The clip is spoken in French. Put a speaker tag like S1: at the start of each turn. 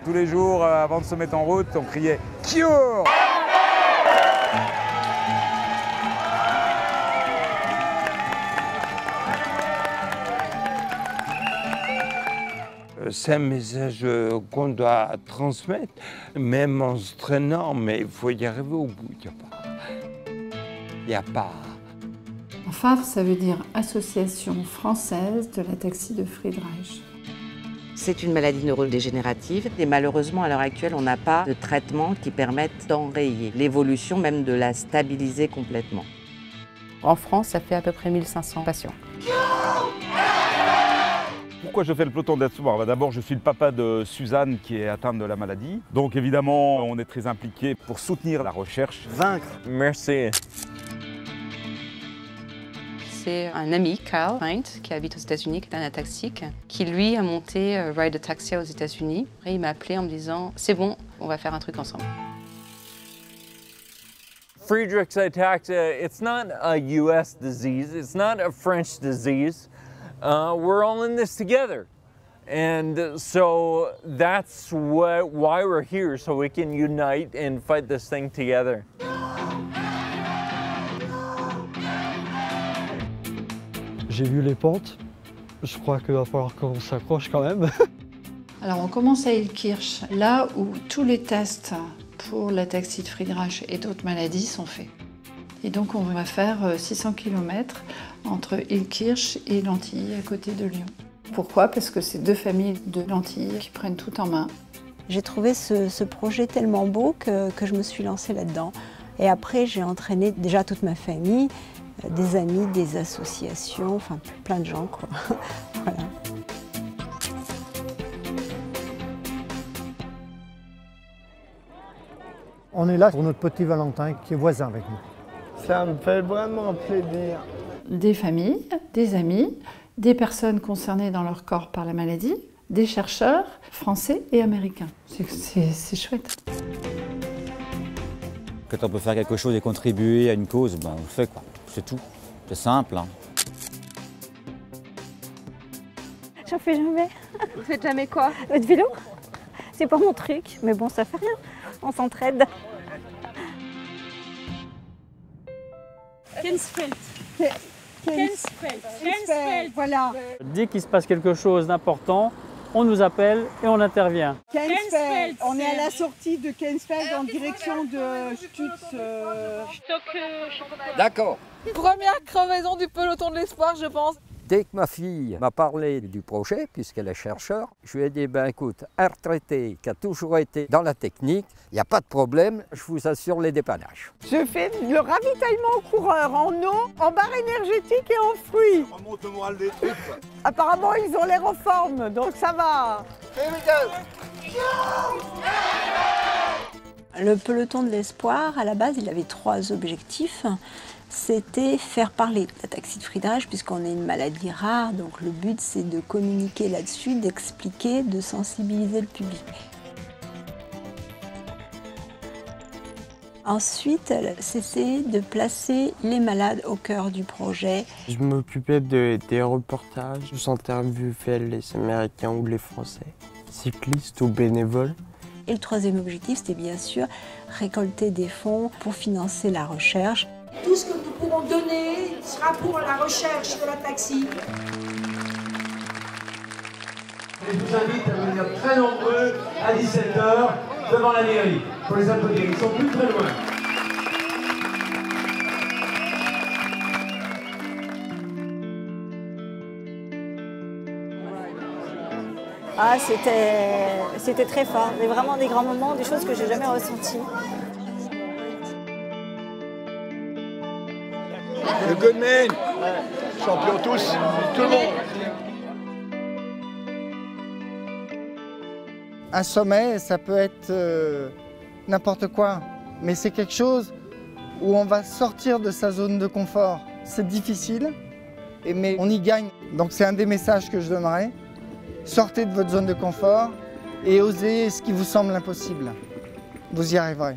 S1: Tous les jours, avant de se mettre en route, on criait « Cure !»
S2: C'est un message qu'on doit transmettre, même en se traînant, mais il faut y arriver au bout. Il n'y a pas.
S3: FAF, ça veut dire Association française de l'ataxie de Friedreich.
S4: C'est une maladie neurodégénérative et malheureusement, à l'heure actuelle, on n'a pas de traitement qui permette d'enrayer l'évolution, même de la stabiliser complètement.
S5: En France, ça fait à peu près 1500 patients.
S1: Pourquoi je fais le peloton d'espoir? D'abord, je suis le papa de Suzanne qui est atteinte de la maladie. Donc évidemment, on est très impliqué pour soutenir la recherche.
S6: Vaincre. Merci.
S5: C'est un ami, Carl Heinz, qui habite aux États-Unis, qui est un ataxique, qui lui a monté Ride Ataxia aux États-Unis. Après, il m'a appelé en me disant « C'est bon, on va faire un truc ensemble ».
S6: Friedreich's ataxia, it's not a US disease, it's not a French disease. We're all in this together. And so that's why we're here, so we can unite and fight this thing together.
S7: J'ai vu les pentes, je crois qu'il va falloir qu'on s'accroche quand même.
S3: Alors on commence à Illkirch, là où tous les tests pour l'ataxie de Friedreich et d'autres maladies sont faits. Et donc on va faire 600 km entre Illkirch et Lantilly, à côté de Lyon. Pourquoi? Parce que c'est deux familles de Lantilly qui prennent tout en main.
S8: J'ai trouvé ce projet tellement beau que je me suis lancée là-dedans. Et après, j'ai entraîné déjà toute ma famille, des amis, des associations, enfin plein de gens, quoi. Voilà.
S9: On est là pour notre petit Valentin qui est voisin avec nous.
S6: Ça me fait vraiment plaisir.
S3: Des familles, des amis, des personnes concernées dans leur corps par la maladie, des chercheurs français et américains. C'est chouette.
S10: Quand on peut faire quelque chose et contribuer à une cause, ben on le fait, quoi. C'est tout. C'est simple. Hein.
S8: J'en fais jamais.
S5: Vous faites jamais quoi?
S8: Le vélo. C'est pas mon truc, mais bon, ça fait rien. On s'entraide.
S11: Kensfeld. Kensfeld, voilà.
S12: Dès qu'il se passe quelque chose d'important, on nous appelle et on intervient.
S11: Kensfeld. On est à la sortie de Kensfeld en direction de Stutz.
S2: D'accord.
S13: Première crevaison du peloton de l'espoir, je pense.
S14: Dès que ma fille m'a parlé du projet, puisqu'elle est chercheur, je lui ai dit, ben écoute, un retraité qui a toujours été dans la technique, il n'y a pas de problème, je vous assure les dépannages.
S11: Je fais le ravitaillement aux coureurs en eau, en barre énergétique et en fruits.
S1: Remonte le moral des troupes.
S11: Apparemment, ils ont l'air en forme, donc ça va.
S8: Le peloton de l'espoir, à la base, il avait 3 objectifs. C'était faire parler de l'ataxie de Friedreich, puisqu'on est une maladie rare, donc le but c'est de communiquer là-dessus, d'expliquer, de sensibiliser le public. Ensuite, c'était de placer les malades au cœur du projet.
S15: Je m'occupais des reportages, j'interviewais les Américains ou les Français, cyclistes ou bénévoles.
S8: Et le 3e objectif, c'était bien sûr récolter des fonds pour financer la recherche.
S16: Tout ce que nous pourrons donner sera pour la recherche de l'ataxie.
S17: Je vous invite à venir très nombreux à 17 h devant la mairie pour les applaudir. Ils sont plus très loin.
S8: Ah, c'était très fort. C'est vraiment des grands moments, des choses que j'ai jamais ressenties.
S18: Le Goodman, champion tous, tout le monde.
S19: Un sommet, ça peut être n'importe quoi, mais c'est quelque chose où on va sortir de sa zone de confort. C'est difficile, mais on y gagne. Donc c'est un des messages que je donnerai. Sortez de votre zone de confort et osez ce qui vous semble impossible. Vous y arriverez.